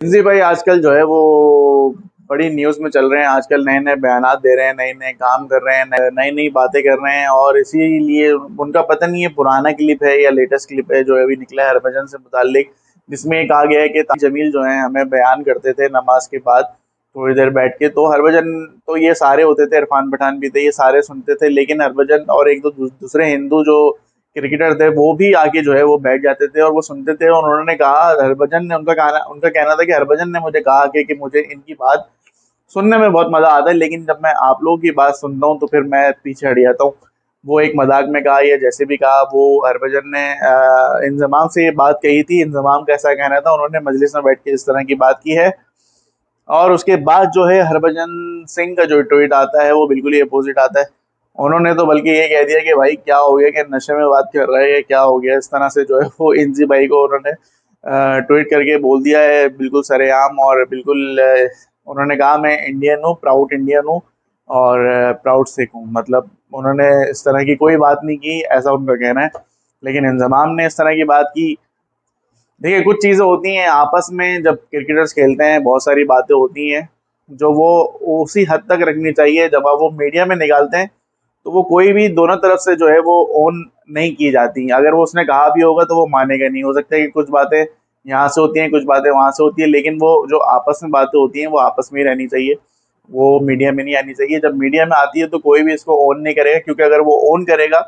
जी भाई, आजकल जो है वो बड़ी न्यूज़ में चल रहे हैं। आजकल नए-नए बयानात दे रहे हैं, नए-नए काम कर रहे हैं, नई-नई बातें कर रहे हैं और इसीलिए उनका पता नहीं ये पुराना क्लिप है या लेटेस्ट क्लिप है जो अभी निकला है हरभजन से मुताल्लिक, जिसमें कहा गया है कि ताहिर जमील जो हैं हमें बयान करते थे नमाज के बाद थोड़ी देर बैठ के। तो हरभजन तो ये सारे होते थे, इरफान पठान भी थे, ये सारे सुनते थे, लेकिन हरभजन और एक दो दूसरे हिंदू जो क्रिकेटर थे वो भी आके जो है वो बैठ जाते थे और वो सुनते थे। और उन्होंने कहा, हरभजन ने उनका कहना था कि हरभजन ने मुझे कहा कि मुझे इनकी बात सुनने में बहुत मजा आता है, लेकिन जब मैं आप लोगों की बात सुनता हूँ तो फिर मैं पीछे हट जाता हूँ। वो एक मजाक में कहा या जैसे भी कहा, वो हरभजन ने इंजमाम से ये बात कही थी। इंजमाम का ऐसा कहना था, उन्होंने मजलिस में बैठ के इस तरह की बात की है। और उसके बाद जो है हरभजन सिंह का जो ट्वीट आता है वो बिल्कुल ही अपोजिट आता है। उन्होंने तो बल्कि ये कह दिया कि भाई क्या हो गया, कि नशे में बात कर रहे हैं, क्या हो गया। इस तरह से जो है वो इंजी भाई को उन्होंने ट्वीट करके बोल दिया है बिल्कुल सरेआम। और बिल्कुल उन्होंने कहा मैं इंडियन हूँ, प्राउड इंडियन हूँ और प्राउड सिख हूँ। मतलब उन्होंने इस तरह की कोई बात नहीं की, ऐसा उनका कहना है। लेकिन इंजमाम ने इस तरह की बात की। देखिए, कुछ चीज़ें होती हैं आपस में, जब क्रिकेटर्स खेलते हैं बहुत सारी बातें होती हैं जो वो उसी हद तक रखनी चाहिए। जब आप वो मीडिया में निकालते हैं तो वो कोई भी दोनों तरफ से जो है वो ओन नहीं की जाती। अगर वो उसने कहा भी होगा तो वो मानेगा नहीं। हो सकता है कि कुछ बातें यहाँ से होती हैं, कुछ बातें वहाँ से होती है, लेकिन वो जो आपस में बातें होती हैं वो आपस में ही रहनी चाहिए, वो मीडिया में नहीं आनी चाहिए। जब मीडिया में आती है तो कोई भी इसको ओन नहीं करेगा, क्योंकि अगर वो ओन करेगा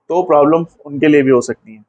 तो प्रॉब्लम उनके लिए भी हो सकती है।